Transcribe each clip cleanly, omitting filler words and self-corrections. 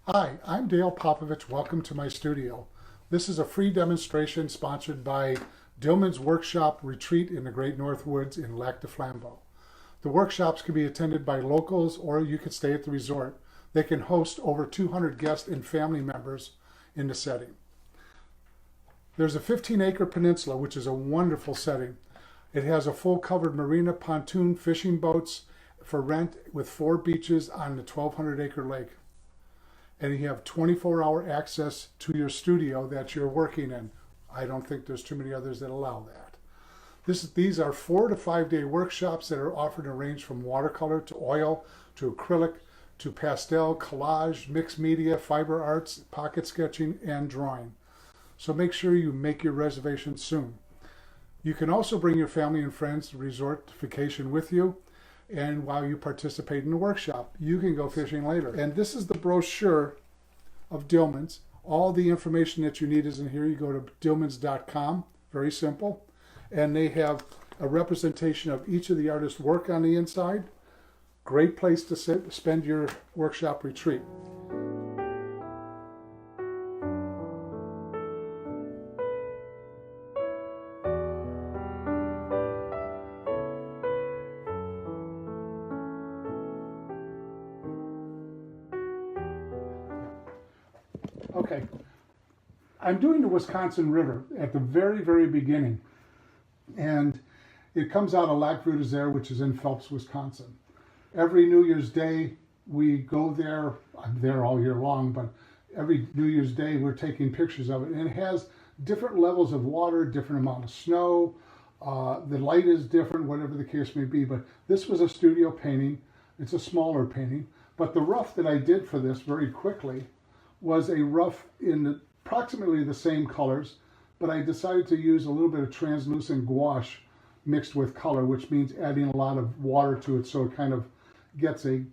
Hi, I'm Dale Popovich. Welcome to my studio. This is a free demonstration sponsored by Dillman's Workshop Retreat in the Great North Woods in Lac du Flambeau. The workshops can be attended by locals or you can stay at the resort. They can host over 200 guests and family members in the setting. There's a 15-acre peninsula, which is a wonderful setting. It has a full covered marina, pontoon, fishing boats for rent with 4 beaches on the 1,200-acre lake. And you have 24-hour access to your studio that you're working in. I don't think there's too many others that allow that. These are 4 to 5 day workshops that are offered and range from watercolor to oil to acrylic to pastel, collage, mixed media, fiber arts, pocket sketching, and drawing. So make sure you make your reservation soon. You can also bring your family and friends to resort vacation with you. And while you participate in the workshop, you can go fishing later. And this is the brochure of Dillman's. All the information that you need is in here. You go to dillmans.com, very simple. And they have a representation of each of the artists' work on the inside. Great place to spend your workshop retreat. Okay, I'm doing the Wisconsin River at the very, very beginning. And it comes out of Lac Vieux des Aires, which is in Phelps, Wisconsin. Every New Year's Day, we go there. I'm there all year long, but every New Year's Day, we're taking pictures of it. And it has different levels of water, different amount of snow. The light is different, whatever the case may be. But this was a studio painting. It's a smaller painting. But the rough that I did for this very quickly was a rough in approximately the same colors, but I decided to use a little bit of translucent gouache mixed with color, which means adding a lot of water to it so it kind of gets a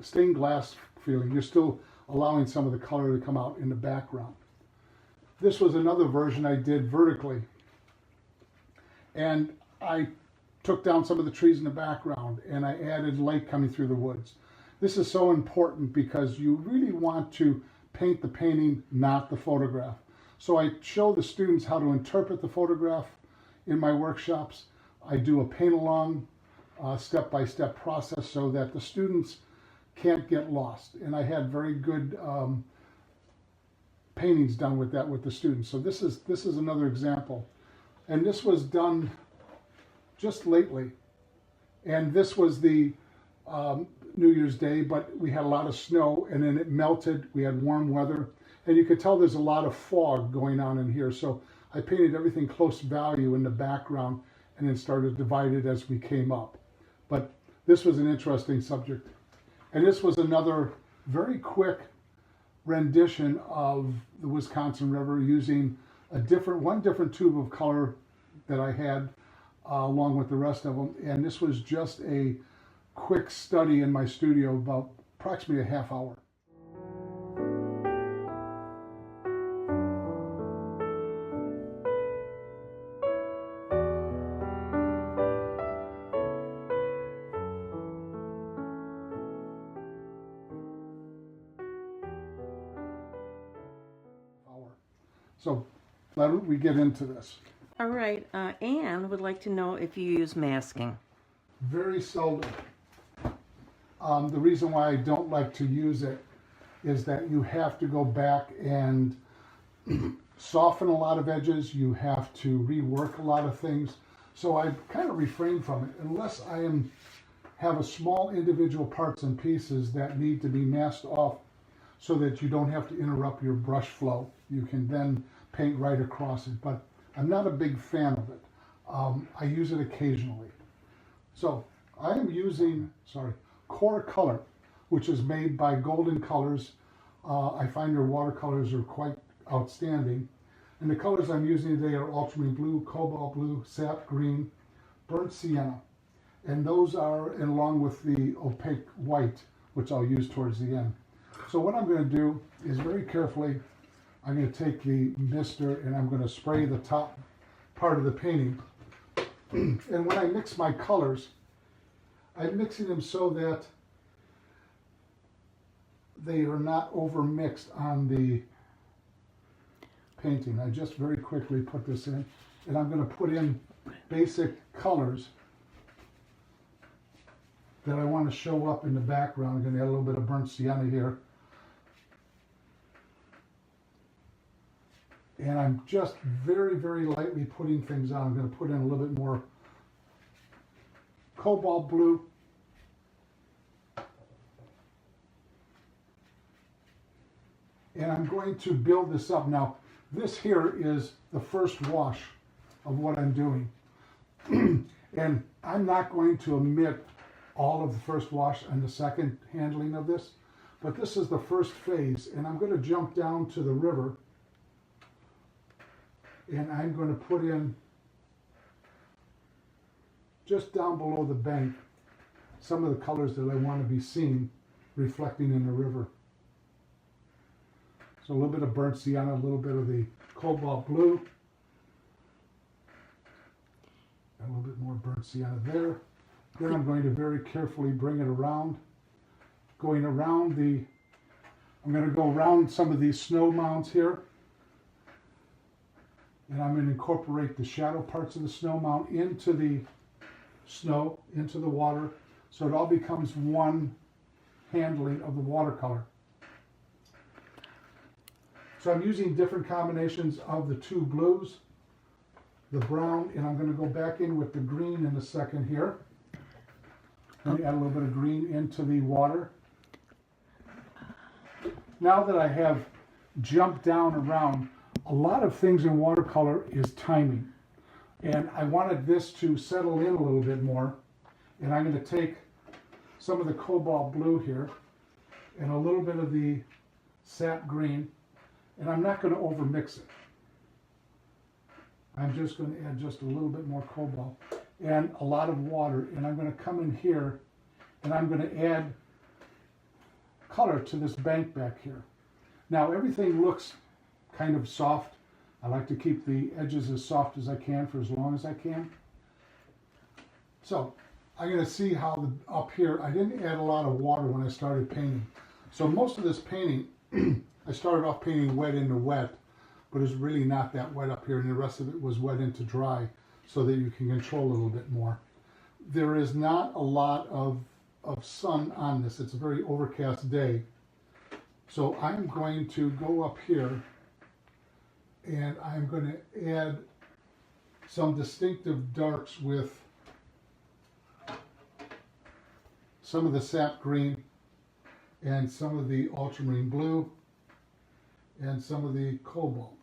stained glass feeling. You're still allowing some of the color to come out in the background. This was another version I did vertically, and I took down some of the trees in the background and I added light coming through the woods. This is so important because you really want to paint the painting, not the photograph. So I show the students how to interpret the photograph in my workshops. I do a paint-along, step-by-step process so that the students can't get lost. And I had very good paintings done with that with the students. So this is another example. And this was done just lately. And this was the New Year's Day, but we had a lot of snow and then it melted. We had warm weather and you could tell there's a lot of fog going on in here. So I painted everything close value in the background and then started to divide it as we came up. But this was an interesting subject. And this was another very quick rendition of the Wisconsin River using one different tube of color that I had along with the rest of them. And this was just a quick study in my studio, about approximately a half hour. So let we get into this. All right, Anne would like to know if you use masking. Very seldom. The reason why I don't like to use it is that you have to go back and soften a lot of edges. You have to rework a lot of things. So I kind of refrain from it unless I have a small individual parts and pieces that need to be masked off so that you don't have to interrupt your brush flow. You can then paint right across it, but I'm not a big fan of it. I use it occasionally. So I am using, Core Color, which is made by Golden Colors. I find their watercolors are quite outstanding. And the colors I'm using today are ultramarine blue, cobalt blue, sap green, burnt sienna. And those are along with the opaque white, which I'll use towards the end. So what I'm going to do is very carefully, I'm going to take the mister and I'm going to spray the top part of the painting. And when I mix my colors, I'm mixing them so that they are not over mixed on the painting. I just very quickly put this in, and I'm going to put in basic colors that I want to show up in the background. I'm going to add a little bit of burnt sienna here. And I'm just very, very lightly putting things on. I'm going to put in a little bit more cobalt blue. And I'm going to build this up. Now, this here is the first wash of what I'm doing. And I'm not going to omit all of the first wash and the second handling of this, but this is the first phase, and I'm going to jump down to the river, and I'm going to put in, just down below the bank, some of the colors that I want to be seen reflecting in the river. So a little bit of burnt sienna, a little bit of the cobalt blue, and a little bit more burnt sienna there. Then I'm going to very carefully bring it around. I'm going to go around some of these snow mounds here. And I'm going to incorporate the shadow parts of the snow mound into the snow, into the water, so it all becomes one handling of the watercolor. So I'm using different combinations of the two blues, the brown, and I'm going to go back in with the green in a second here. Let me add a little bit of green into the water. Now that I have jumped down around, a lot of things in watercolor is timing. And I wanted this to settle in a little bit more. And I'm going to take some of the cobalt blue here and a little bit of the sap green, and I'm not going to overmix it. I'm just going to add just a little bit more cobalt and a lot of water, and I'm going to come in here and I'm going to add color to this bank back here. Now everything looks kind of soft. I like to keep the edges as soft as I can for as long as I can. So I'm going to see how up here, I didn't add a lot of water when I started painting. So most of this painting, I started off painting wet into wet, but it's really not that wet up here, and the rest of it was wet into dry, so that you can control a little bit more. There is not a lot of sun on this. It's a very overcast day. So I'm going to go up here and I'm going to add some distinctive darks with some of the sap green and some of the ultramarine blue and some of the cobalt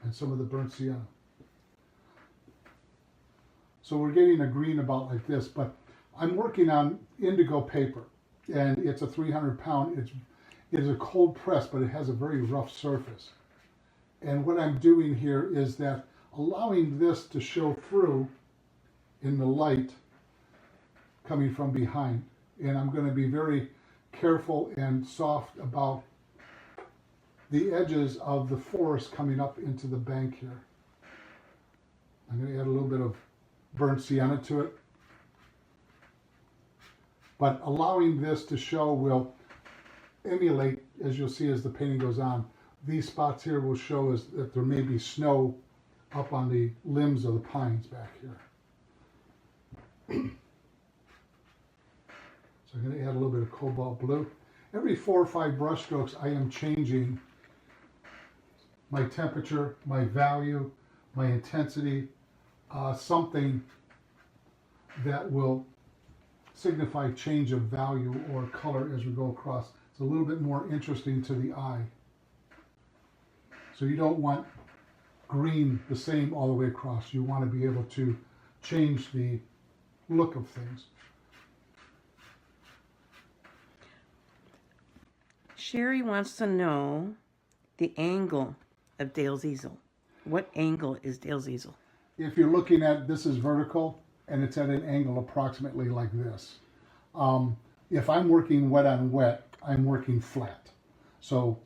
and some of the burnt sienna. So we're getting a green about like this, but I'm working on indigo paper, and it's a 300-pound. It is a cold press, but it has a very rough surface. And what I'm doing here is that allowing this to show through in the light coming from behind. And I'm going to be very careful and soft about the edges of the forest coming up into the bank here. I'm going to add a little bit of burnt sienna to it. But allowing this to show will emulate, as you'll see as the painting goes on. These spots here will show us that there may be snow up on the limbs of the pines back here. So I'm going to add a little bit of cobalt blue. Every 4 or 5 brush strokes I am changing my temperature, my value, my intensity, something that will signify change of value or color as we go across. It's a little bit more interesting to the eye. So you don't want green the same all the way across. You want to be able to change the look of things. Sherry wants to know the angle of Dale's easel. What angle is Dale's easel? If you're looking at, this is vertical, and it's at an angle approximately like this. If I'm working wet on wet, I'm working flat. So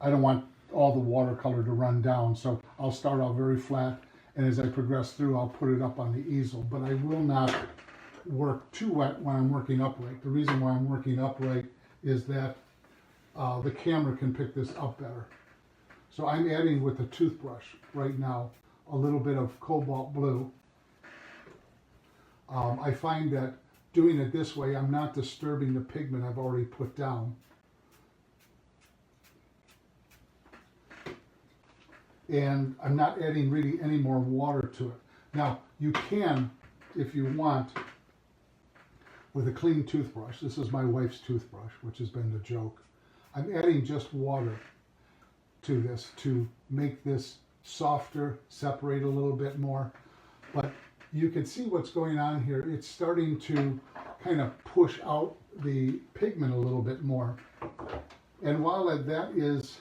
I don't want all the watercolor to run down. So I'll start out very flat, and as I progress through, I'll put it up on the easel. But I will not work too wet when I'm working upright. The reason why I'm working upright is that the camera can pick this up better. So I'm adding with the toothbrush right now a little bit of cobalt blue. I find that doing it this way, I'm not disturbing the pigment I've already put down. And I'm not adding really any more water to it. Now, you can, if you want, with a clean toothbrush, this is my wife's toothbrush, which has been the joke, I'm adding just water to this to make this softer, separate a little bit more. But you can see what's going on here. It's starting to kind of push out the pigment a little bit more. And while that is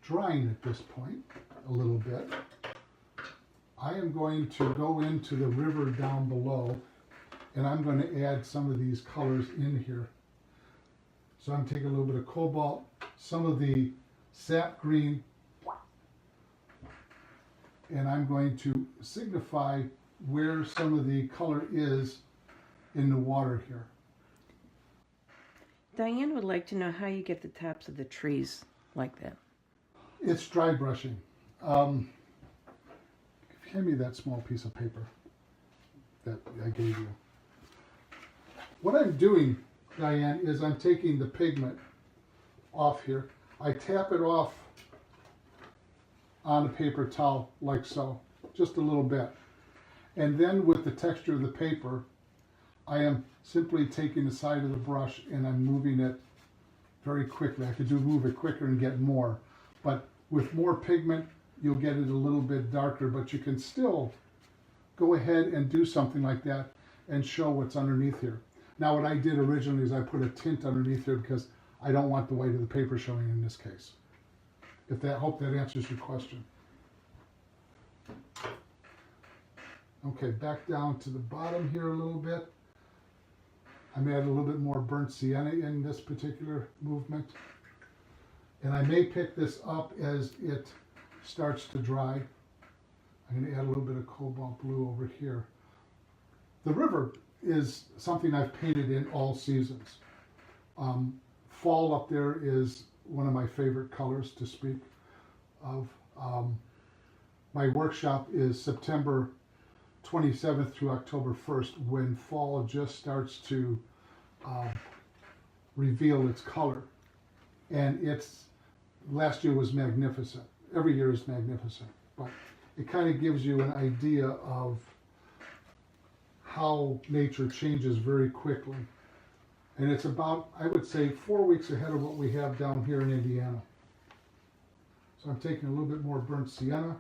drying at this point a little bit, I am going to go into the river down below, and I'm going to add some of these colors in here. So I'm taking a little bit of cobalt, some of the sap green, and I'm going to signify where some of the color is in the water here. Diane would like to know how you get the tops of the trees like that. It's dry brushing. Hand me that small piece of paper that I gave you. What I'm doing, Diane, is I'm taking the pigment off here. I tap it off on a paper towel like so, just a little bit. And then with the texture of the paper, I am simply taking the side of the brush and I'm moving it very quickly. I could move it quicker and get more, but with more pigment, you'll get it a little bit darker, but you can still go ahead and do something like that and show what's underneath here. Now, what I did originally is I put a tint underneath here because I don't want the white of the paper showing in this case. Hope that answers your question. Okay, back down to the bottom here a little bit. I'm adding a little bit more burnt sienna in this particular movement. And I may pick this up as it starts to dry. I'm going to add a little bit of cobalt blue over here. The river is something I've painted in all seasons. Fall up there is one of my favorite colors to speak of. My workshop is September 27th through October 1st, when fall just starts to reveal its color. And last year was magnificent. Every year is magnificent, but it kind of gives you an idea of how nature changes very quickly. And it's about, I would say, 4 weeks ahead of what we have down here in Indiana. So I'm taking a little bit more burnt sienna,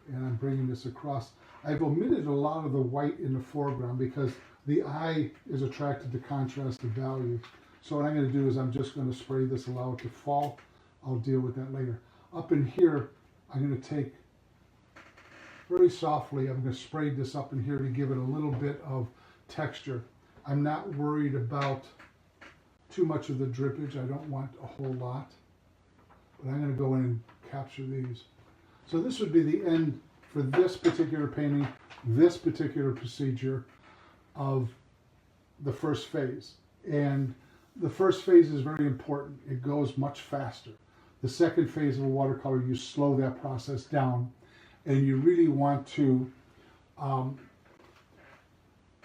and I'm bringing this across. I've omitted a lot of the white in the foreground because the eye is attracted to contrast of value. So what I'm going to do is I'm just going to spray this, allow it to fall. I'll deal with that later. Up in here, I'm going to take, very softly, I'm going to spray this up in here to give it a little bit of texture. I'm not worried about too much of the drippage. I don't want a whole lot. But I'm going to go in and capture these. So this would be the end for this particular painting, this particular procedure of the first phase. And the first phase is very important. It goes much faster. The second phase of a watercolor, you slow that process down, and you really want to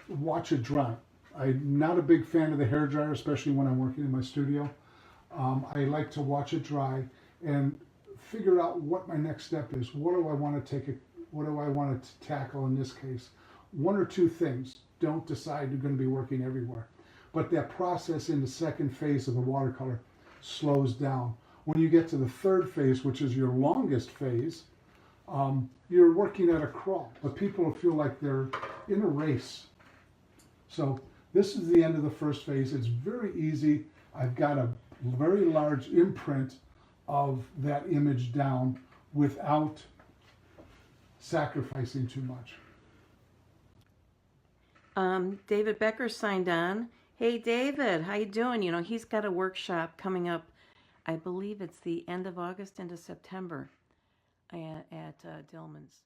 watch it dry. I'm not a big fan of the hairdryer, especially when I'm working in my studio. I like to watch it dry and figure out what my next step is. What do I want to tackle in this case? One or two things. Don't decide you're going to be working everywhere. But that process in the second phase of the watercolor slows down. When you get to the third phase, which is your longest phase, you're working at a crawl. But people feel like they're in a race. So this is the end of the first phase. It's very easy. I've got a very large imprint of that image down without sacrificing too much. David Becker signed on. Hey, David, how you doing? You know, he's got a workshop coming up. I believe it's the end of August into September at Dillman's.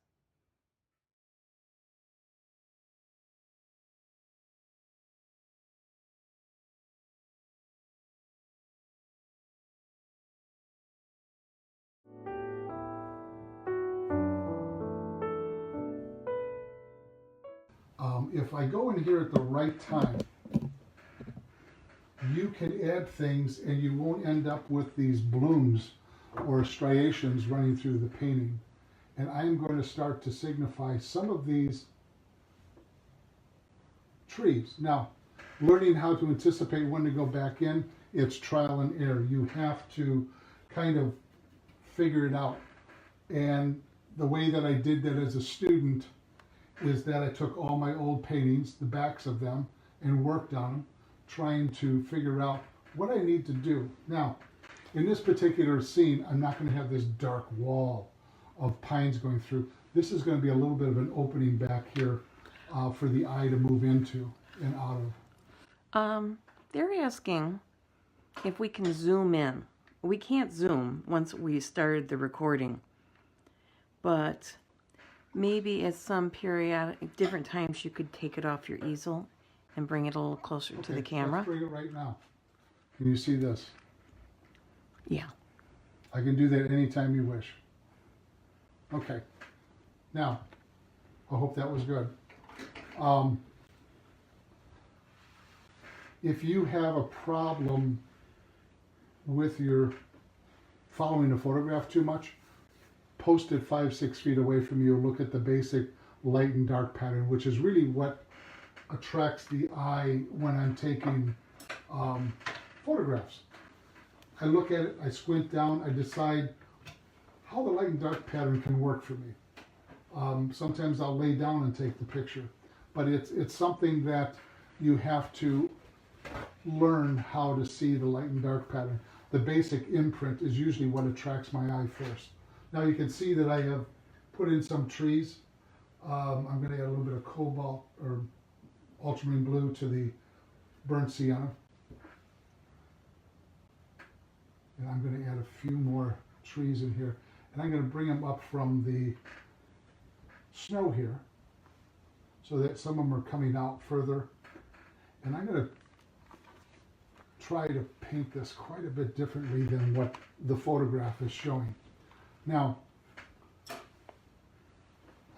If I go in here at the right time, you can add things and you won't end up with these blooms or striations running through the painting. And I'm going to start to signify some of these trees. Now, learning how to anticipate when to go back in, it's trial and error. You have to kind of figure it out. And the way that I did that as a student is that I took all my old paintings, the backs of them, and worked on them, trying to figure out what I need to do. Now, in this particular scene, I'm not going to have this dark wall of pines going through. This is going to be a little bit of an opening back here for the eye to move into and out of. They're asking if we can zoom in. We can't zoom once we started the recording, but maybe at some periodic, different times you could take it off your easel and bring it a little closer to the camera. Let's bring it right now. Can you see this? Yeah. I can do that anytime you wish. Okay. Now, I hope that was good. If you have a problem with your following a photograph too much, post it 5-6 feet away from you. Look at the basic light and dark pattern, which is really what attracts the eye when I'm taking photographs. I look at it, I squint down, I decide how the light and dark pattern can work for me. Sometimes I'll lay down and take the picture, but it's something that you have to learn how to see the light and dark pattern. The basic imprint is usually what attracts my eye first. Now you can see that I have put in some trees. I'm going to add a little bit of cobalt or ultramarine blue to the burnt sienna. And I'm going to add a few more trees in here. And I'm going to bring them up from the snow here so that some of them are coming out further. And I'm going to try to paint this quite a bit differently than what the photograph is showing. Now,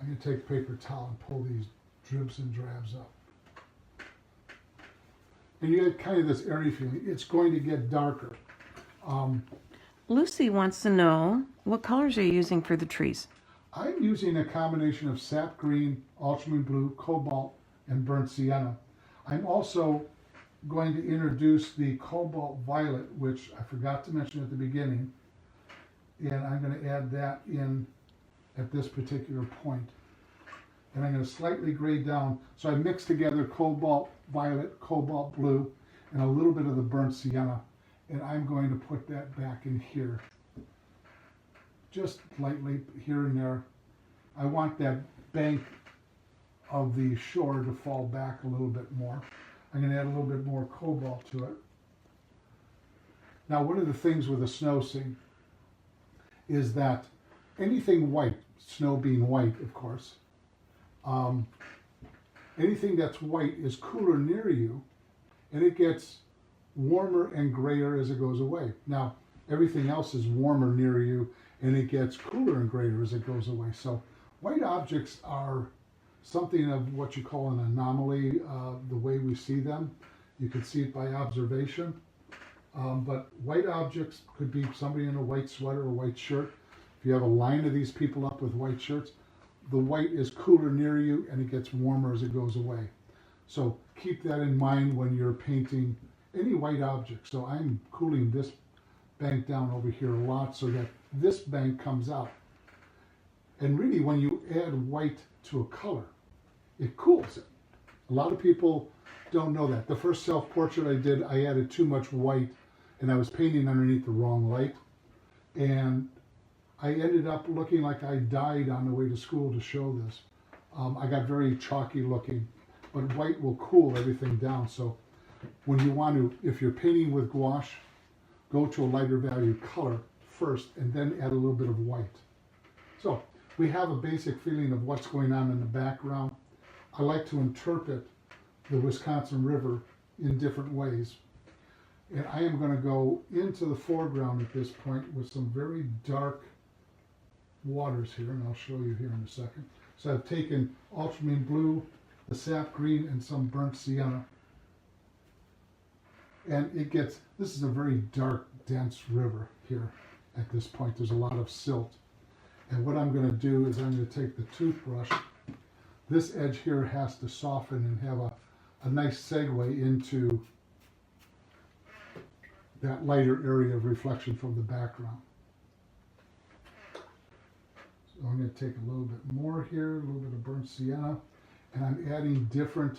I'm going to take a paper towel and pull these dribs and drabs up. And you get kind of this airy feeling. It's going to get darker. Lucy wants to know, what colors are you using for the trees? I'm using a combination of sap green, ultramarine blue, cobalt, and burnt sienna. I'm also going to introduce the cobalt violet, which I forgot to mention at the beginning, and I'm going to add that in at this particular point. And I'm going to slightly grade down. So I mix together cobalt violet, cobalt blue, and a little bit of the burnt sienna. And I'm going to put that back in here. Just lightly here and there. I want that bank of the shore to fall back a little bit more. I'm going to add a little bit more cobalt to it. Now, one of the things with a snow scene is that anything white, snow being white, of course, anything that's white is cooler near you, and it gets warmer and grayer as it goes away. Now, everything else is warmer near you, and it gets cooler and grayer as it goes away. So white objects are something of what you call an anomaly, the way we see them. You can see it by observation. But white objects could be somebody in a white sweater or white shirt. If you have a line of these people up with white shirts, the white is cooler near you and it gets warmer as it goes away. So keep that in mind when you're painting any white object. So I'm cooling this bank down over here a lot so that this bank comes out. And really, when you add white to a color, it cools it. A lot of people don't know that. The first self-portrait I did, I added too much white and I was painting underneath the wrong light. And I ended up looking like I died on the way to school to show this. I got very chalky looking, but white will cool everything down. So when you want to, if you're painting with gouache, go to a lighter value color first and then add a little bit of white. So we have a basic feeling of what's going on in the background. I like to interpret the Wisconsin River in different ways. And I am going to go into the foreground at this point with some very dark waters here, and I'll show you here in a second. So I've taken ultramarine blue, the sap green and some burnt sienna. And this is a very dark, dense river here at this point. There's a lot of silt. And what I'm going to do is I'm going to take the toothbrush. This edge here has to soften and have a nice segue into that lighter area of reflection from the background. So I'm going to take a little bit more here, a little bit of burnt sienna, and I'm adding different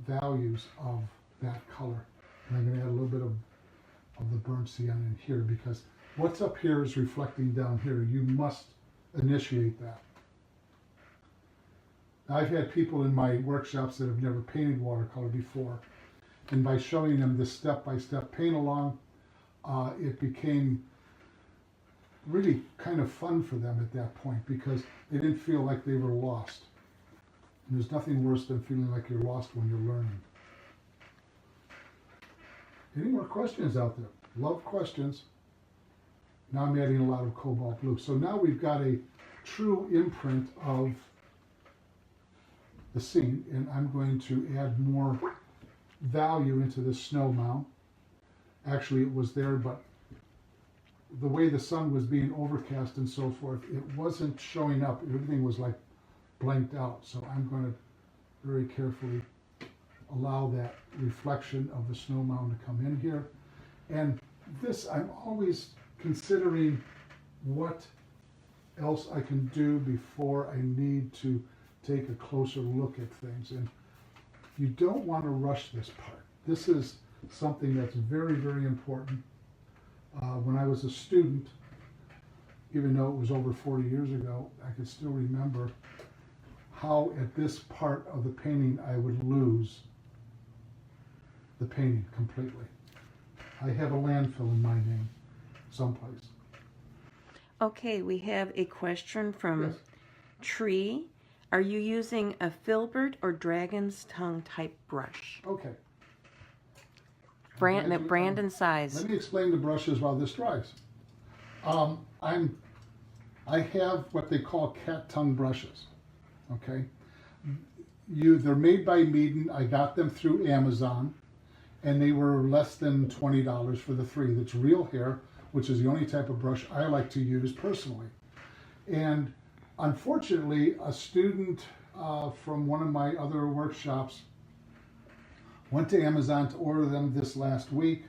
values of that color. And I'm going to add a little bit of the burnt sienna in here, because what's up here is reflecting down here. You must initiate that. Now, I've had people in my workshops that have never painted watercolor before, and by showing them this step-by-step paint along, it became really kind of fun for them at that point, because they didn't feel like they were lost. And there's nothing worse than feeling like you're lost when you're learning. Any more questions out there? Love questions. Now I'm adding a lot of cobalt blue. So now we've got a true imprint of the scene, and I'm going to add more value into this snow mound. Actually, it was there, but the way the sun was being overcast and so forth, it wasn't showing up. Everything was like blanked out. So I'm going to very carefully allow that reflection of the snow mound to come in here. And this, I'm always considering what else I can do before I need to take a closer look at things. And you don't want to rush this part. This is something that's very, very important. When I was a student, even though it was over 40 years ago, I can still remember how at this part of the painting I would lose the painting completely. I have a landfill in my name someplace. Okay, we have a question from Yes. Tree. Are you using a filbert or dragon's tongue type brush? Okay. Brandon size. Let me explain the brushes while this dries. I have what they call cat tongue brushes. Okay, they're made by Meaden. I got them through Amazon, and they were less than $20 for the three. That's real hair, which is the only type of brush I like to use personally. And unfortunately, a student from one of my other workshops went to Amazon to order them this last week,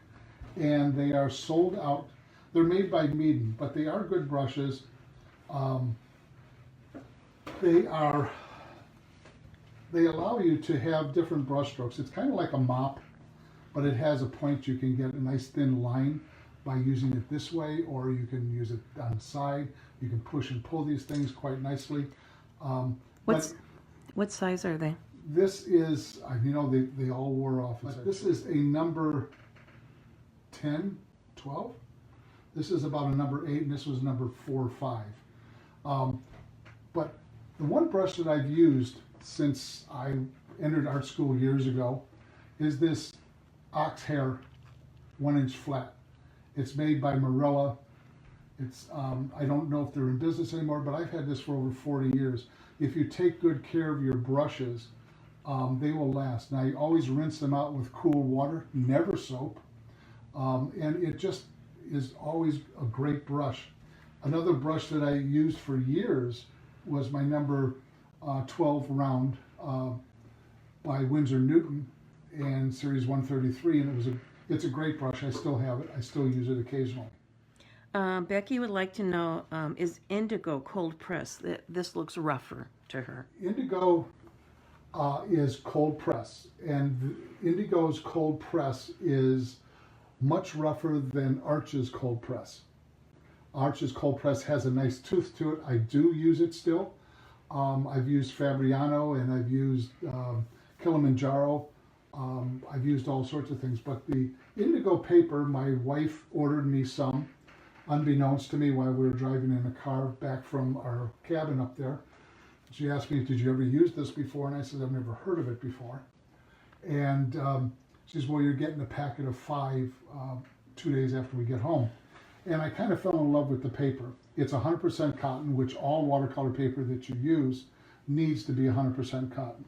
and they are sold out. They're made by Meaden, but they are good brushes. They allow you to have different brush strokes. It's kind of like a mop, but it has a point. You can get a nice thin line by using it this way, or you can use it on the side. You can push and pull these things quite nicely. What size are they? This is, they all wore off. This is a number 10, 12. This is about a number 8, and this was number 4 or 5. But the one brush that I've used since I entered art school years ago is this ox hair 1-inch flat. It's made by Marilla. It's I don't know if they're in business anymore, but I've had this for over 40 years. If you take good care of your brushes, they will last. Now, you always rinse them out with cool water, never soap, and it just is always a great brush. Another brush that I used for years was my number 12 round by Winsor Newton and series 133, and it's a great brush. I still have it. I still use it occasionally. Becky would like to know, is indigo cold press? This looks rougher to her. Indigo is cold press, and Indigo's cold press is much rougher than Arch's cold press. Arch's cold press has a nice tooth to it. I do use it still. I've used Fabriano, and I've used Kilimanjaro. I've used all sorts of things, but the indigo paper, my wife ordered me some, unbeknownst to me, while we were driving in a car back from our cabin up there. She asked me, did you ever use this before? And I said, I've never heard of it before. And she says, well, you're getting a packet of 5 2 days after we get home. And I kind of fell in love with the paper. It's 100% cotton, which all watercolor paper that you use needs to be 100% cotton.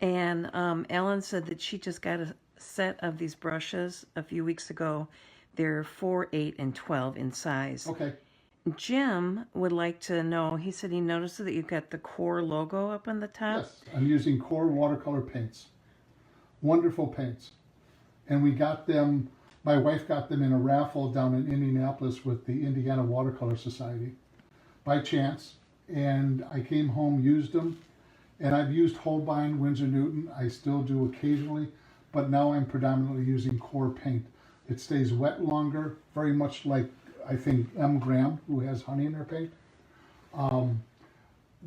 And Ellen said that she just got a set of these brushes a few weeks ago. They're 4, 8, and 12 in size. Okay. Jim would like to know, he said he noticed that you've got the Core logo up on the top. Yes, I'm using Core watercolor paints. Wonderful paints. And we got them, my wife got them in a raffle down in Indianapolis with the Indiana Watercolor Society by chance. And I came home, used them, and I've used Holbein, Winsor Newton. I still do occasionally, but now I'm predominantly using Core paint. It stays wet longer, very much like I think M. Graham, who has honey in her paint.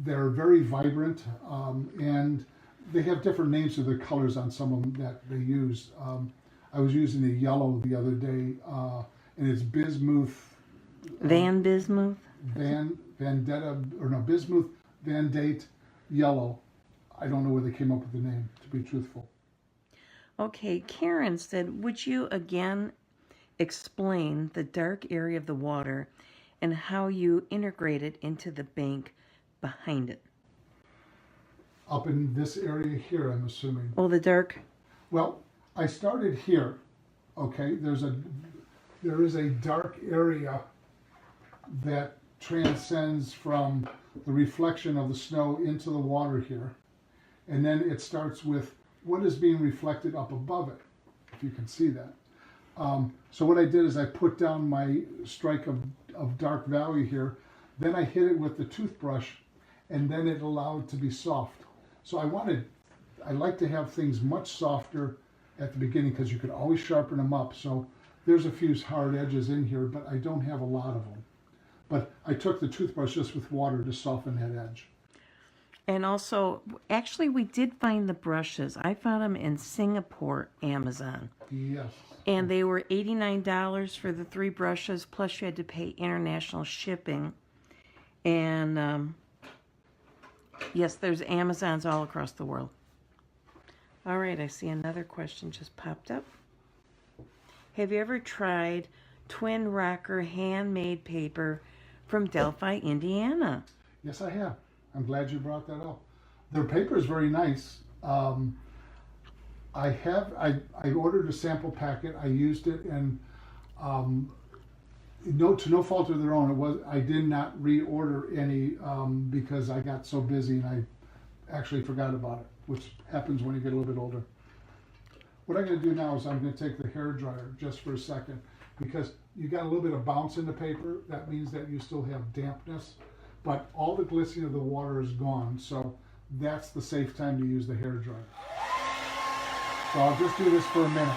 They're very vibrant, and they have different names of the colors on some of them that they use. I was using a yellow the other day, and it's bismuth. Bismuth? Bismuth Van Date yellow. I don't know where they came up with the name, to be truthful. Okay, Karen said, would you again explain the dark area of the water and how you integrate it into the bank behind it? Up in this area here, I'm assuming. Oh, the dark? Well, I started here. Okay, there is a dark area that transcends from the reflection of the snow into the water here. And then it starts with what is being reflected up above it, if you can see that. So what I did is I put down my strike of dark value here, then I hit it with the toothbrush, and then it allowed to be soft. So I like to have things much softer at the beginning because you could always sharpen them up. So there's a few hard edges in here, but I don't have a lot of them. But I took the toothbrush just with water to soften that edge. And also, actually, we did find the brushes. I found them in Singapore, Amazon. Yes. And they were $89 for the 3 brushes, plus you had to pay international shipping. And yes, there's Amazons all across the world. All right, I see another question just popped up. Have you ever tried Twin Rocker handmade paper from Delphi, Indiana? Yes, I have. I'm glad you brought that up. Their paper is very nice. I ordered a sample packet. I used it, and to no fault of their own, I did not reorder any because I got so busy and I actually forgot about it, which happens when you get a little bit older. What I'm going to do now is I'm going to take the hair dryer just for a second because you got a little bit of bounce in the paper. That means that you still have dampness, but all the glistening of the water is gone. So that's the safe time to use the hair dryer. So I'll just do this for a minute.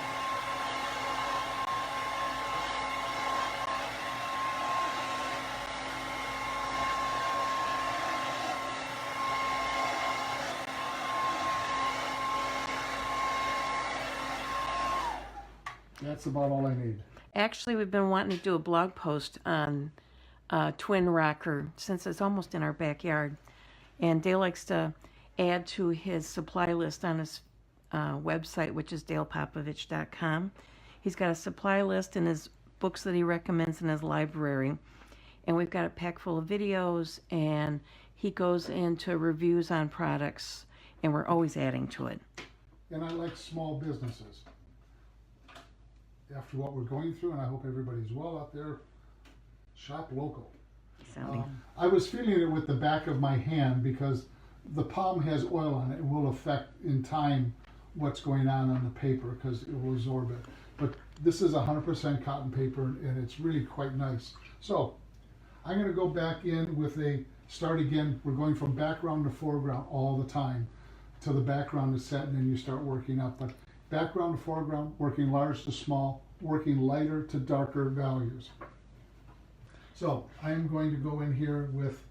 That's about all I need. Actually, we've been wanting to do a blog post on Twin Rocker since it's almost in our backyard. And Dale likes to add to his supply list on his website, which is dalepopovich.com. He's got a supply list and his books that he recommends in his library. And we've got a pack full of videos, and he goes into reviews on products, and we're always adding to it. And I like small businesses. After what we're going through, and I hope everybody's well out there, shop local. I was feeling it with the back of my hand because the palm has oil on it and will affect in time what's going on the paper because it will absorb it. But this is 100% cotton paper and it's really quite nice. So I'm going to go back in with start again. We're going from background to foreground all the time till the background is set and then you start working up. But background to foreground, working large to small, working lighter to darker values. So I am going to go in here with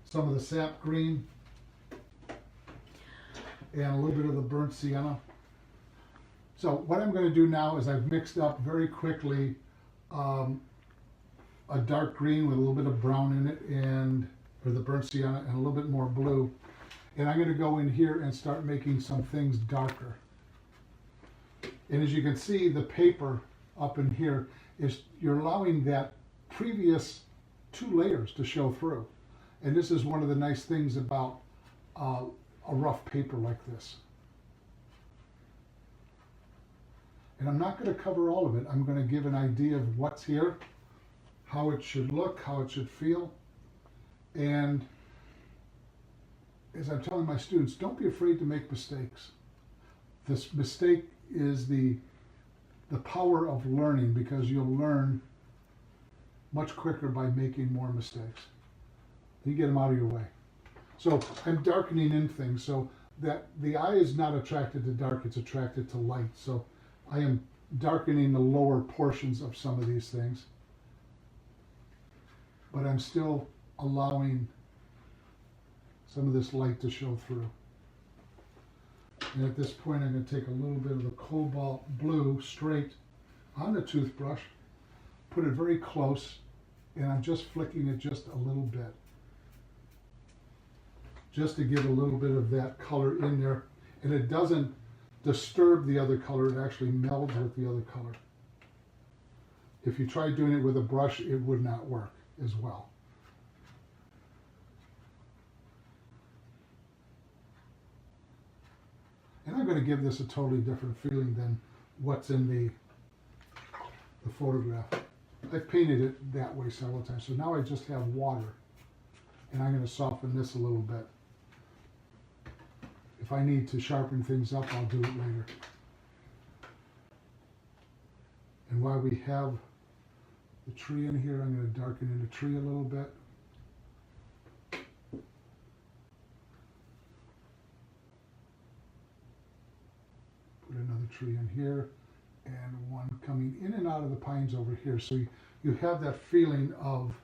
some of the sap green and a little bit of the burnt sienna. So what I'm going to do now is I've mixed up very quickly a dark green with a little bit of brown in it or the burnt sienna and a little bit more blue. And I'm going to go in here and start making some things darker. And as you can see, the paper up in here you're allowing that previous 2 layers to show through. And this is one of the nice things about a rough paper like this. And I'm not going to cover all of it. I'm going to give an idea of what's here, how it should look, how it should feel. And as I'm telling my students, don't be afraid to make mistakes. This mistake is the power of learning, because you'll learn much quicker by making more mistakes. You get them out of your way. So I'm darkening in things so that the eye is not attracted to dark, it's attracted to light. So I am darkening the lower portions of some of these things, but I'm still allowing some of this light to show through. And at this point, I'm going to take a little bit of the cobalt blue straight on the toothbrush, put it very close, and I'm just flicking it just a little bit, just to give a little bit of that color in there. And it doesn't disturb the other color, it actually melds with the other color. If you try doing it with a brush, it would not work as well. And I'm going to give this a totally different feeling than what's in the photograph. I've painted it that way several times. So now I just have water, and I'm going to soften this a little bit. If I need to sharpen things up, I'll do it later. And while we have the tree in here, I'm going to darken in the tree a little bit. Put another tree in here, and one coming in and out of the pines over here. So you have that feeling of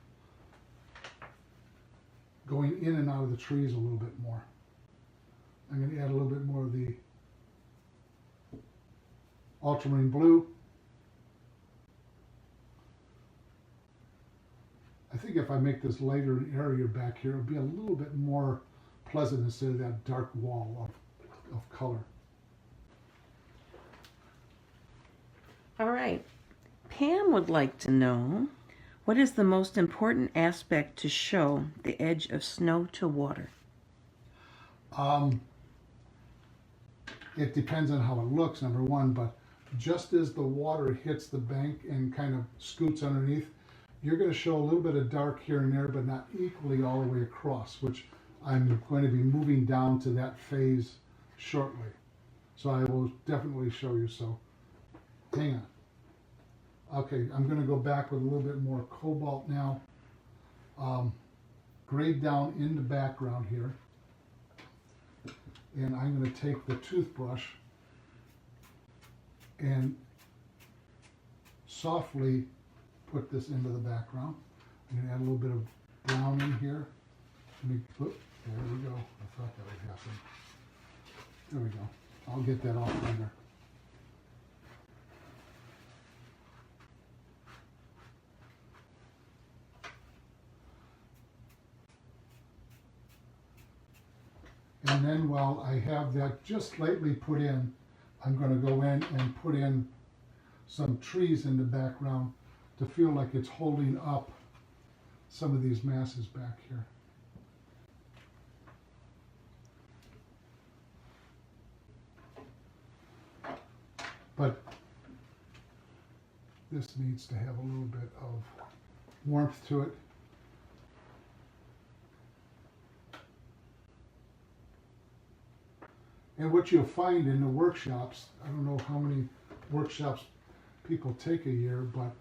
going in and out of the trees a little bit more. I'm going to add a little bit more of the ultramarine blue. I think if I make this lighter area back here, it'll be a little bit more pleasant instead of that dark wall of color. All right. Pam would like to know, what is the most important aspect to show the edge of snow to water? It depends on how it looks, number one, but just as the water hits the bank and kind of scoots underneath, you're going to show a little bit of dark here and there, but not equally all the way across, which I'm going to be moving down to that phase shortly. So I will definitely show you. So hang on. Okay, I'm going to go back with a little bit more cobalt now. Grade down in the background here. And I'm going to take the toothbrush and softly put this into the background. I'm going to add a little bit of brown in here. There we go. I thought that would happen. There we go. I'll get that off later. And then while I have that just lightly put in, I'm going to go in and put in some trees in the background to feel like it's holding up some of these masses back here. But this needs to have a little bit of warmth to it. And what you'll find in the workshops, I don't know how many workshops people take a year, but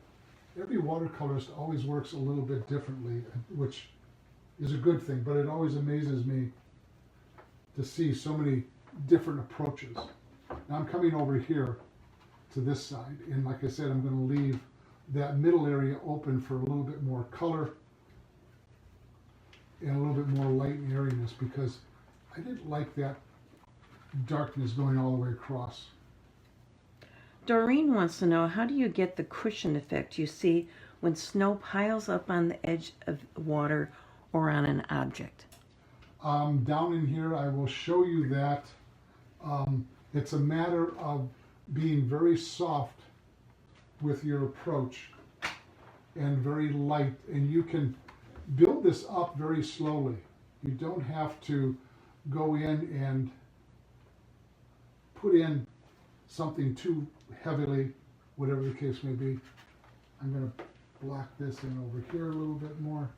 every watercolorist always works a little bit differently, which is a good thing, but it always amazes me to see so many different approaches. Now I'm coming over here to this side, and like I said, I'm going to leave that middle area open for a little bit more color and a little bit more light and airiness, because I didn't like that darkness going all the way across. Doreen wants to know, how do you get the cushion effect you see when snow piles up on the edge of water or on an object? Down in here, I will show you that. It's a matter of being very soft with your approach and very light, and you can build this up very slowly. You don't have to go in and put in something too heavily, whatever the case may be. I'm going to block this in over here a little bit more.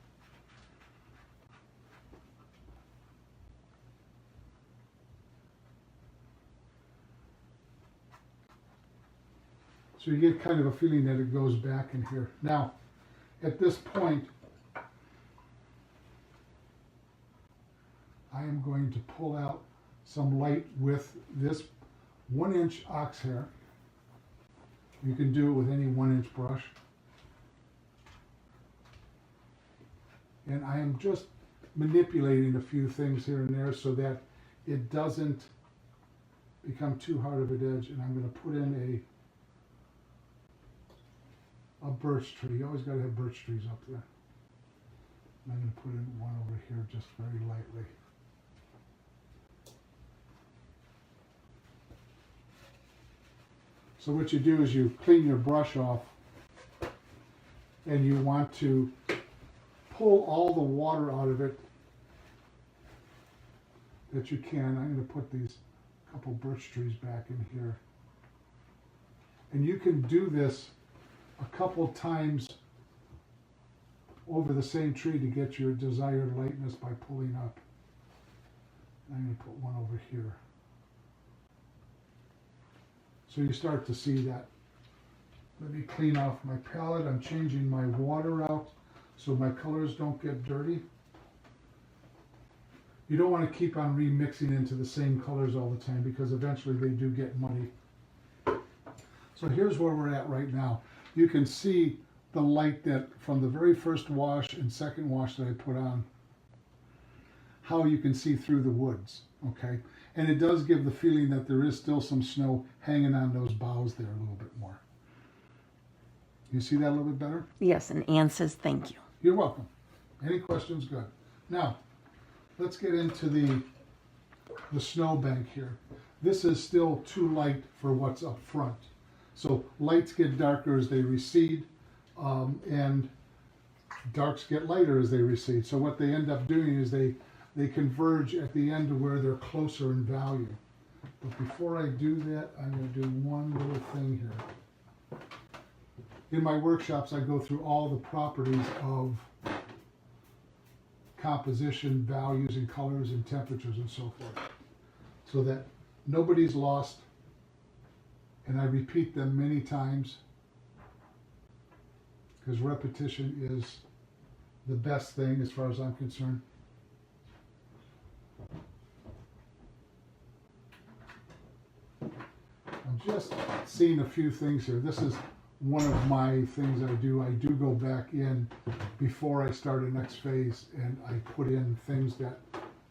So you get kind of a feeling that it goes back in here. Now, at this point, I am going to pull out some light with this 1-inch ox hair. You can do it with any 1-inch brush. And I am just manipulating a few things here and there so that it doesn't become too hard of an edge. And I'm going to put in a birch tree. You always got to have birch trees up there. And I'm going to put in one over here just very lightly. So what you do is you clean your brush off, and you want to pull all the water out of it that you can. I'm going to put these couple birch trees back in here. And you can do this a couple times over the same tree to get your desired lightness by pulling up. I'm going to put one over here. So you start to see that. Let me clean off my palette. I'm changing my water out so my colors don't get dirty. You don't want to keep on remixing into the same colors all the time because eventually they do get muddy. So here's where we're at right now. You can see the light that from the very first wash and second wash that I put on, how you can see through the woods, okay? And it does give the feeling that there is still some snow hanging on those boughs there a little bit more. You see that a little bit better? Yes, and Ann says thank you. You're welcome. Any questions? Good. Now, let's get into the snowbank here. This is still too light for what's up front. So lights get darker as they recede, and darks get lighter as they recede. So what they end up doing is they converge at the end to where they're closer in value. But before I do that, I'm going to do one little thing here. In my workshops, I go through all the properties of composition, values, and colors, and temperatures, and so forth, so that nobody's lost, and I repeat them many times, because repetition is the best thing as far as I'm concerned. I'm just seeing a few things here. This is one of my things I do. I do go back in before I start a next phase, and I put in things that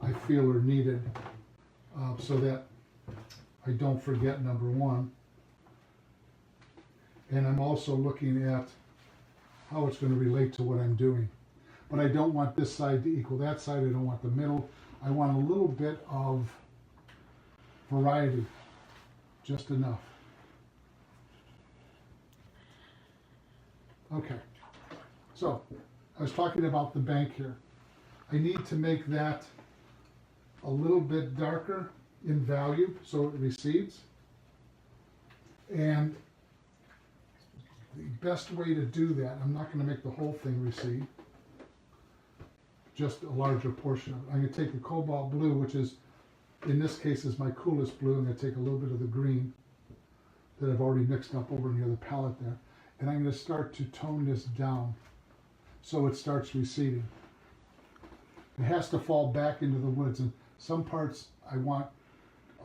I feel are needed so that I don't forget, number one. And I'm also looking at how it's going to relate to what I'm doing. But I don't want this side to equal that side. I don't want the middle. I want a little bit of variety, just enough. Okay, so I was talking about the bank here. I need to make that a little bit darker in value so it recedes. And the best way to do that, I'm not going to make the whole thing recede, just a larger portion of it. I'm going to take the cobalt blue, which is, in this case, is my coolest blue. I'm going to take a little bit of the green that I've already mixed up over near the palette there. And I'm going to start to tone this down so it starts receding. It has to fall back into the woods, and some parts I want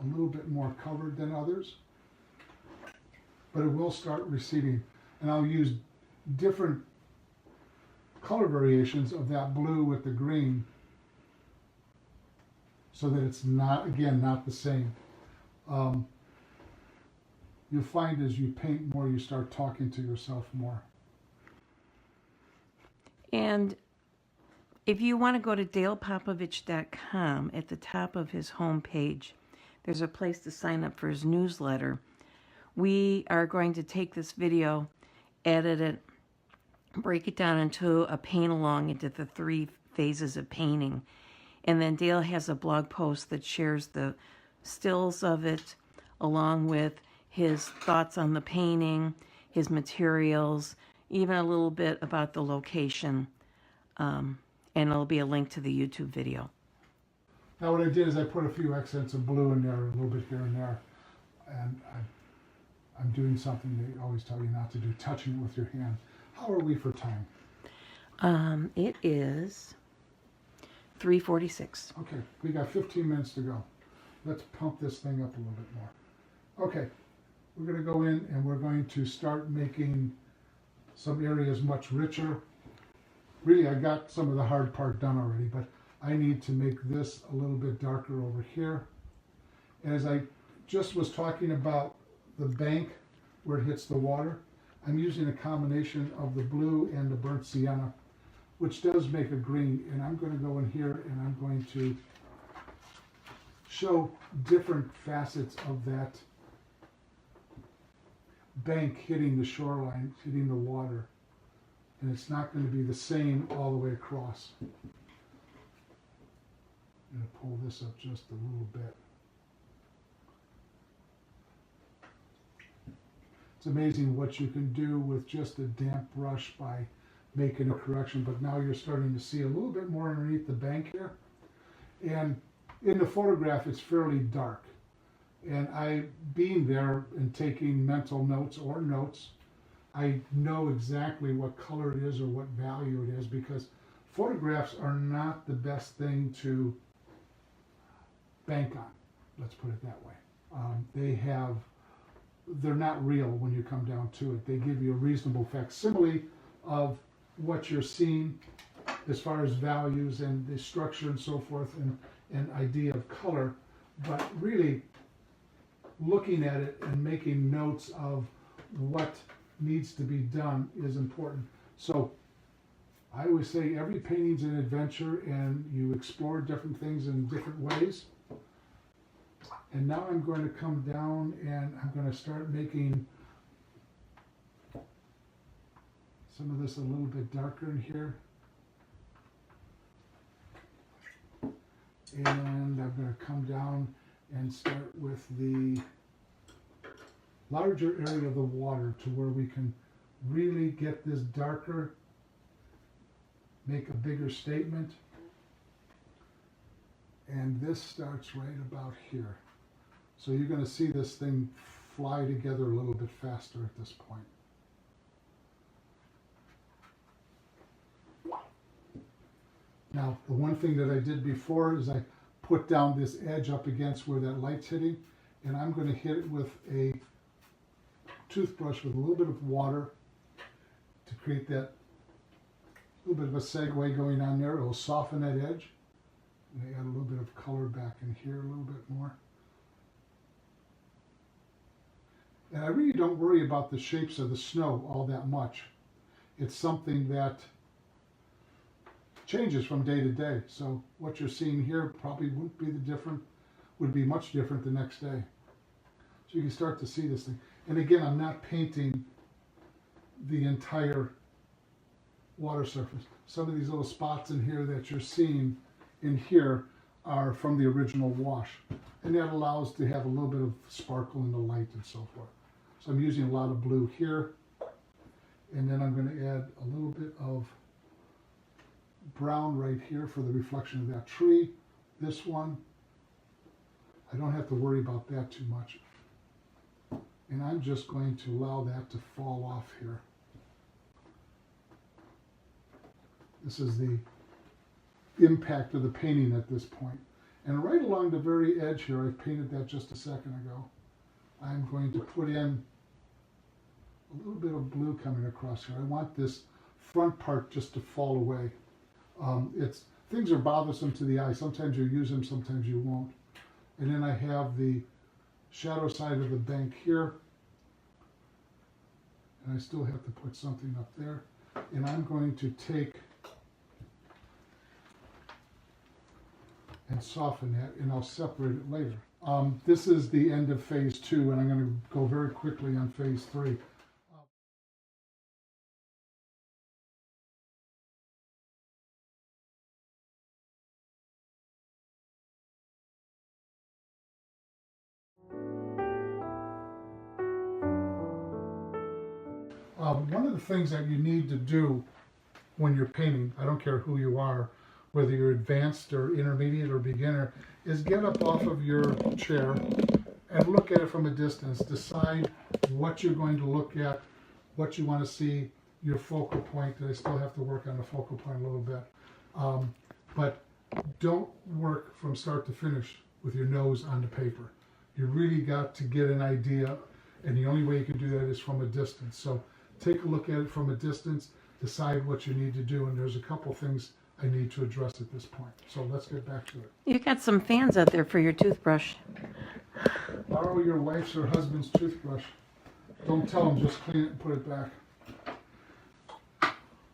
a little bit more covered than others, but it will start receding. And I'll use different color variations of that blue with the green so that it's not, again, not the same. You'll find as you paint more, you start talking to yourself more. And if you want to go to dalepopovich.com, at the top of his homepage, there's a place to sign up for his newsletter. We are going to take this video, edit it, break it down into a paint along into the 3 phases of painting. And then Dale has a blog post that shares the stills of it along with his thoughts on the painting, his materials, even a little bit about the location. And it'll be a link to the YouTube video. Now what I did is I put a few accents of blue in there, a little bit here and there, and I'm doing something they always tell you not to do, touching it with your hand. How are we for time? It is 3:46. Okay, we got 15 minutes to go. Let's pump this thing up a little bit more. Okay, we're going to go in and we're going to start making some areas much richer. Really, I got some of the hard part done already, but I need to make this a little bit darker over here. As I just was talking about the bank where it hits the water, I'm using a combination of the blue and the burnt sienna, which does make a green. And I'm going to go in here and I'm going to show different facets of that bank hitting the shoreline, hitting the water. And it's not going to be the same all the way across. I'm going to pull this up just a little bit. It's amazing what you can do with just a damp brush by making a correction, but now you're starting to see a little bit more underneath the bank here. And in the photograph, it's fairly dark. And I, being there and taking mental notes or notes, I know exactly what color it is or what value it is, because photographs are not the best thing to bank on. Let's put it that way. They're not real when you come down to it. They give you a reasonable facsimile of what you're seeing as far as values and the structure and so forth, and idea of color, but really looking at it and making notes of what needs to be done is important. So I always say every painting's an adventure and you explore different things in different ways. And now I'm going to come down and I'm going to start making some of this a little bit darker in here. And I'm going to come down and start with the larger area of the water to where we can really get this darker, make a bigger statement. And this starts right about here. So you're going to see this thing fly together a little bit faster at this point. Now, the one thing that I did before is I put down this edge up against where that light's hitting, and I'm going to hit it with a toothbrush with a little bit of water to create that little bit of a segue going on there. It'll soften that edge. And I add a little bit of color back in here a little bit more. And I really don't worry about the shapes of the snow all that much. It's something that changes from day to day. So what you're seeing here probably would be much different the next day. So you can start to see this thing. And again, I'm not painting the entire water surface. Some of these little spots in here that you're seeing in here are from the original wash. And that allows to have a little bit of sparkle in the light and so forth. So I'm using a lot of blue here. And then I'm going to add a little bit of brown right here for the reflection of that tree. This one, I don't have to worry about that too much. And I'm just going to allow that to fall off here. This is the impact of the painting at this point. And right along the very edge here, I painted that just a second ago, I'm going to put in a little bit of blue coming across here. I want this front part just to fall away. Things are bothersome to the eye. Sometimes you use them, sometimes you won't. And then I have the shadow side of the bank here. And I still have to put something up there. And I'm going to take and soften that, and I'll separate it later. This is the end of phase 2, and I'm going to go very quickly on phase 3. One of the things that you need to do when you're painting, I don't care who you are, whether you're advanced or intermediate or beginner, is get up off of your chair and look at it from a distance. Decide what you're going to look at, what you want to see, your focal point. I still have to work on the focal point a little bit. But don't work from start to finish with your nose on the paper. You really got to get an idea, and the only way you can do that is from a distance. So take a look at it from a distance, decide what you need to do, and there's a couple things I need to address at this point. So let's get back to it. You got some fans out there for your toothbrush. Borrow your wife's or husband's toothbrush. Don't tell them, just clean it and put it back.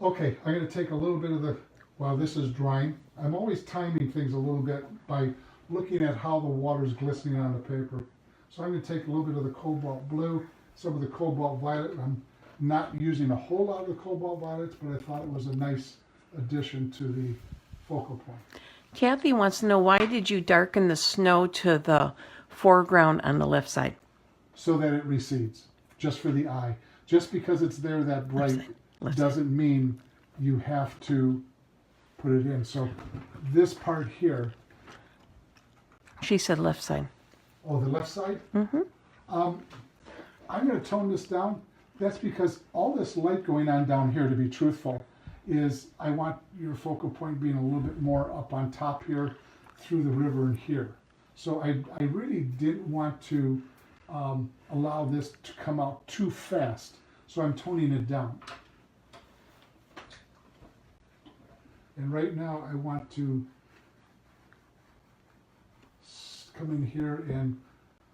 Okay, I'm going to take a little bit of the, while this is drying, I'm always timing things a little bit by looking at how the water is glistening on the paper. So I'm going to take a little bit of the cobalt blue, some of the cobalt violet. I'm not using a whole lot of the cobalt violets, but I thought it was a nice addition to the focal point. Kathy wants to know, why did you darken the snow to the foreground on the left side? So that it recedes, just for the eye. Just because it's there that bright doesn't mean you have to put it in. So this part here. She said left side. Oh, the left side? Mm-hmm. I'm going to tone this down. That's because all this light going on down here, to be truthful, is I want your focal point being a little bit more up on top here through the river and here. So I really didn't want to allow this to come out too fast. So I'm toning it down. And right now I want to come in here and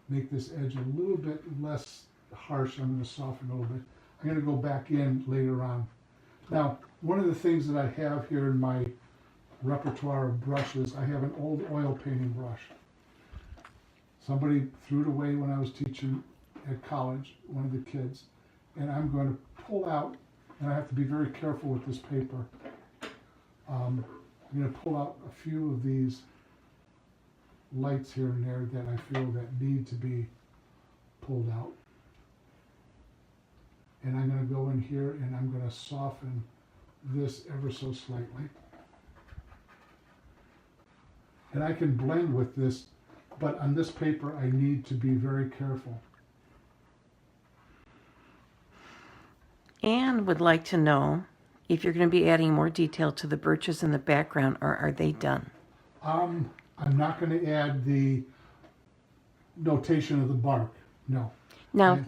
make this edge a little bit less harsh. I'm going to soften a little bit. I'm going to go back in later on. Now, one of the things that I have here in my repertoire of brushes, I have an old oil painting brush. Somebody threw it away when I was teaching at college, one of the kids, and I'm going to pull out, and I have to be very careful with this paper. I'm going to pull out a few of these lights here and there that I feel that need to be pulled out. And I'm going to go in here and I'm going to soften this ever so slightly. And I can blend with this, but on this paper I need to be very careful. Anne would like to know if you're going to be adding more detail to the birches in the background, or are they done? I'm not going to add the notation of the bark, no. Now,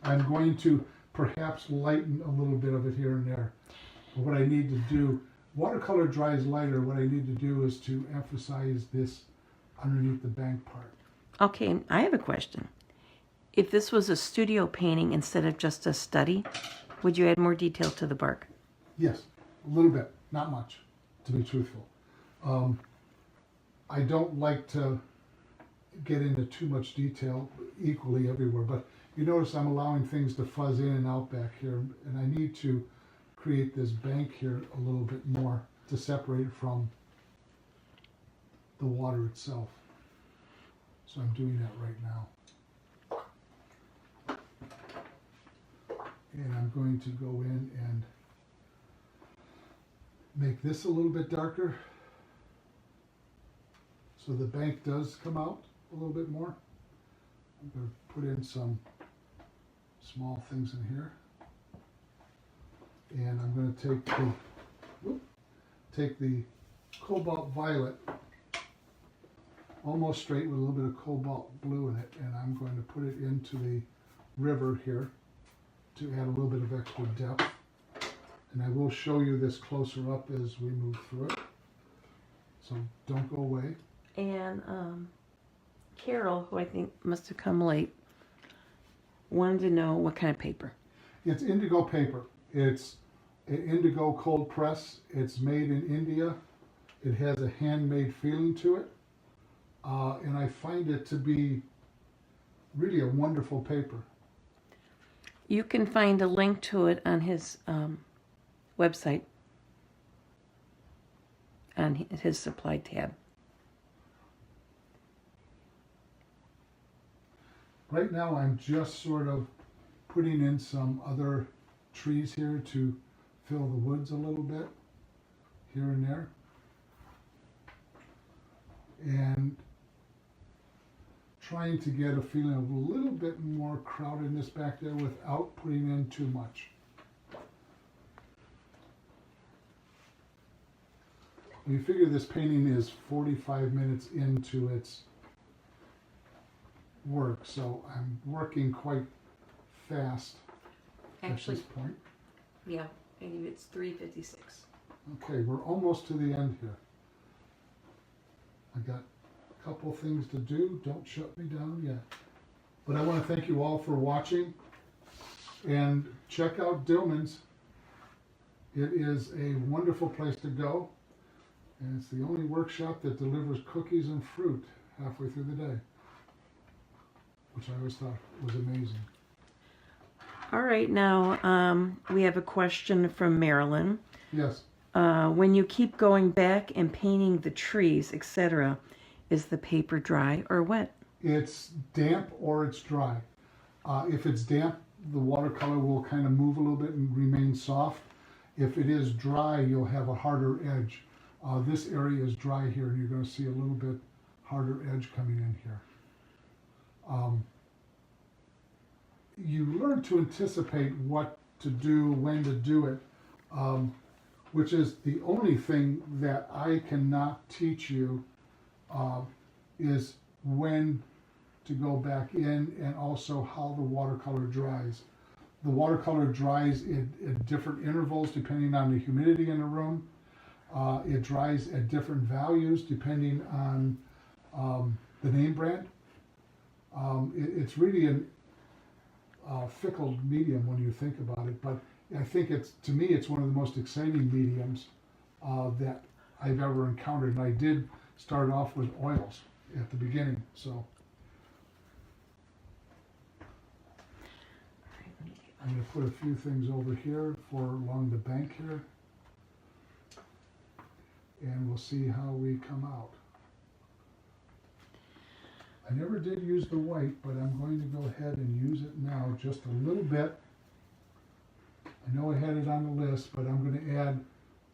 I'm going to perhaps lighten a little bit of it here and there. But what I need to do, watercolor dries lighter, what I need to do is to emphasize this underneath the bank part. okay, I have a question. If this was a studio painting instead of just a study, would you add more detail to the bark? Yes, a little bit, not much, to be truthful. I don't like to get into too much detail equally everywhere, but you notice I'm allowing things to fuzz in and out back here, and I need to create this bank here a little bit more to separate it from the water itself. So I'm doing that right now. And I'm going to go in and make this a little bit darker. So the bank does come out a little bit more. I'm going to put in some small things in here. And I'm going to take the cobalt violet almost straight with a little bit of cobalt blue in it, and I'm going to put it into the river here to add a little bit of extra depth. And I will show you this closer up as we move through it. So don't go away. And Carol, who I think must have come late, wanted to know what kind of paper. It's indigo paper. It's an indigo cold press. It's made in India. It has a handmade feeling to it. And I find it to be really a wonderful paper. You can find a link to it on his website, on his supply tab. Right now I'm just sort of putting in some other trees here to fill the woods a little bit here and there. And trying to get a feeling of a little bit more crowdedness back there without putting in too much. You figure this painting is 45 minutes into its work, so I'm working quite fast Actually, at this point. yeah, maybe it's 3:56. Okay, we're almost to the end here. I got a couple things to do. Don't shut me down yet. But I want to thank you all for watching, and check out Dillman's. It is a wonderful place to go, and it's the only workshop that delivers cookies and fruit halfway through the day, which I always thought was amazing. All right, now we have a question from Marilyn. Yes. When you keep going back and painting the trees, etc., is the paper dry or wet? It's damp or it's dry. If it's damp, the watercolor will kind of move a little bit and remain soft. If it is dry, you'll have a harder edge. This area is dry here, and you're going to see a little bit harder edge coming in here. You learn to anticipate what to do, when to do it, which is the only thing that I cannot teach you, is when to go back in, and also how the watercolor dries. The watercolor dries at different intervals depending on the humidity in the room. It dries at different values depending on the name brand. It's really a fickle medium when you think about it, but I think to me it's one of the most exciting mediums that I've ever encountered. And I did start off with oils at the beginning, so I'm going to put a few things over here for along the bank here, and we'll see how we come out. I never did use the white, but I'm going to go ahead and use it now just a little bit. I know I had it on the list, but I'm going to add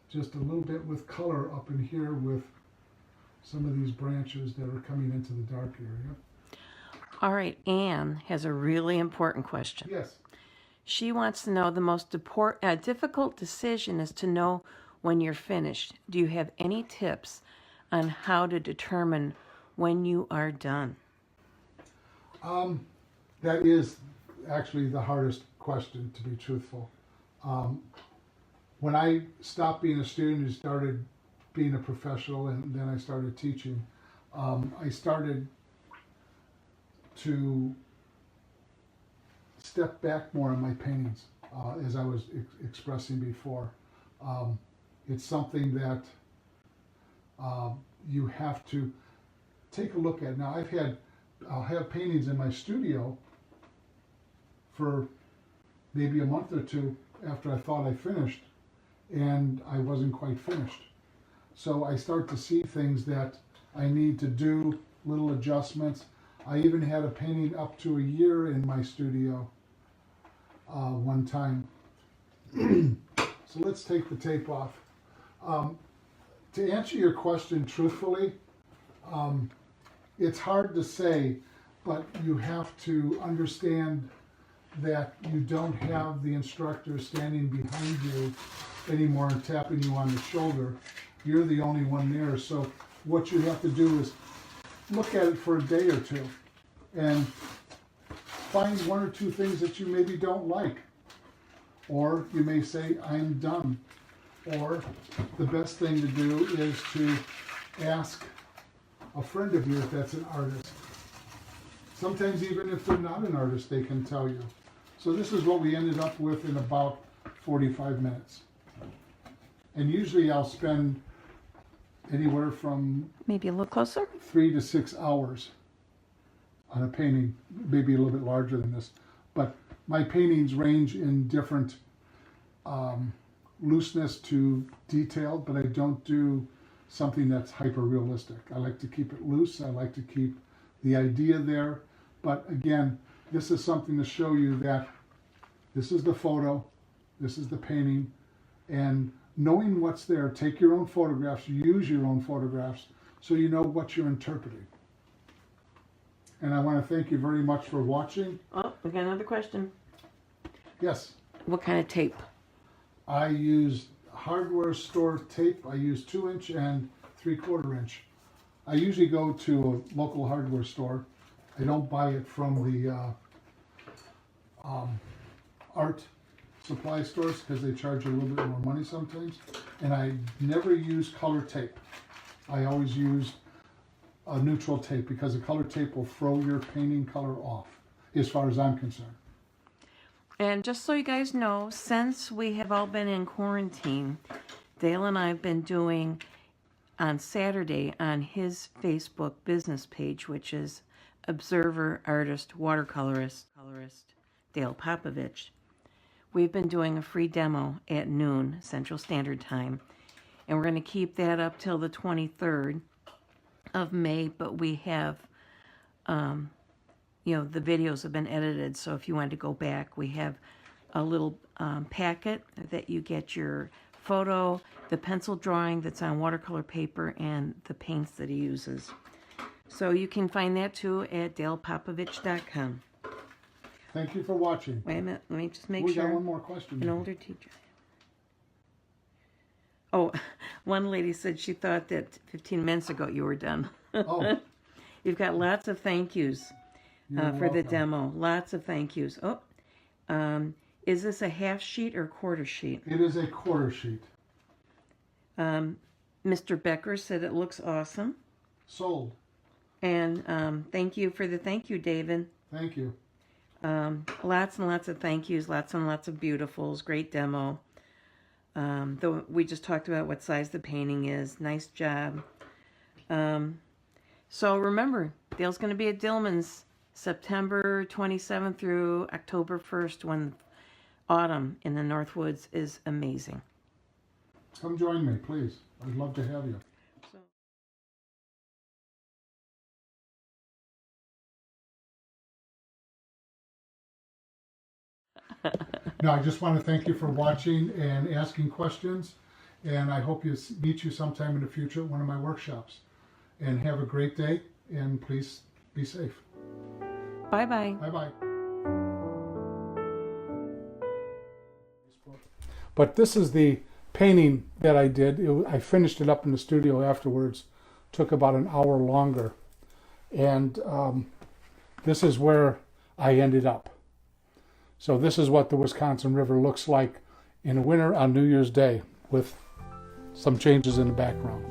just a little bit with color up in here with some of these branches that are coming into the dark area. All right, Anne has a really important question. Yes. She wants to know the most difficult decision is to know when you're finished. Do you have any tips on how to determine when you are done? That is actually the hardest question, to be truthful. When I stopped being a student and started being a professional, and then I started teaching, I started to step back more in my paintings, as I was expressing before. It's something that you have to take a look at. Now, I'll have paintings in my studio for maybe a month or two after I thought I finished, and I wasn't quite finished. So I start to see things that I need to do, little adjustments. I even had a painting up to a year in my studio one time. So let's take the tape off. To answer your question truthfully, it's hard to say, but you have to understand that you don't have the instructor standing behind you anymore and tapping you on the shoulder. You're the only one there. So what you have to do is look at it for a day or two and find one or two things that you maybe don't like. Or you may say, I'm done. Or the best thing to do is to ask a friend of yours that's an artist. Sometimes even if they're not an artist, they can tell you. So this is what we ended up with in about 45 minutes. And usually I'll spend anywhere from Maybe a little closer? 3 to 6 hours on a painting, maybe a little bit larger than this. But my paintings range in different looseness to detailed, but I don't do something that's hyper realistic. I like to keep it loose. I like to keep the idea there. But again, this is something to show you that this is the photo, This is the painting. And knowing what's there, take your own photographs, use your own photographs so you know what you're interpreting. And I want to thank you very much for watching. Oh, we got another question. Yes, What kind of tape? I use hardware store tape. I use 2-inch and 3/4 inch. I usually go to a local hardware store. I don't buy it from the art supply stores because they charge a little bit more money sometimes. And I never use color tape. I always use a neutral tape because a color tape will throw your painting color off, as far as I'm concerned. And just so you guys know, since we have all been in quarantine, Dale and I have been doing on Saturday on his Facebook business page, which is Observer Artist Watercolorist Dale Popovich. We've been doing a free demo at noon Central Standard Time, and we're going to keep that up till the 23rd of May, but we have the videos have been edited, so if you want to go back, we have a little packet that you get your photo, the pencil drawing that's on watercolor paper, and the paints that he uses. So you can find that too at dalepopovich.com. Thank you for watching. Wait a minute, let me just make We sure. got one more question. An older teacher. Oh, one lady said she thought that 15 minutes ago you were done. Oh, You've got lots of thank yous. you're For the welcome. demo. Lots of thank yous. Oh, is this a half sheet or quarter sheet? It is a quarter sheet. Mr. Becker said it looks awesome. Sold. And thank you for the thank you, David. Thank you. Lots and lots of thank yous, lots and lots of beautifuls. Great demo. Though we just talked about what size the painting is. Nice job. So remember, Dale's going to be at Dillman's September 27th through October 1st when autumn in the Northwoods is amazing. Come join me, please. I'd love to have you. No, I just want to thank you for watching and asking questions. And I hope to meet you sometime in the future at one of my workshops. And have a great day. And please be safe. Bye-bye. Bye-bye. But this is the painting that I did. I finished it up in the studio afterwards. Took about an hour longer. And this is where I ended up. So this is what the Wisconsin River looks like in the winter on New Year's Day with some changes in the background.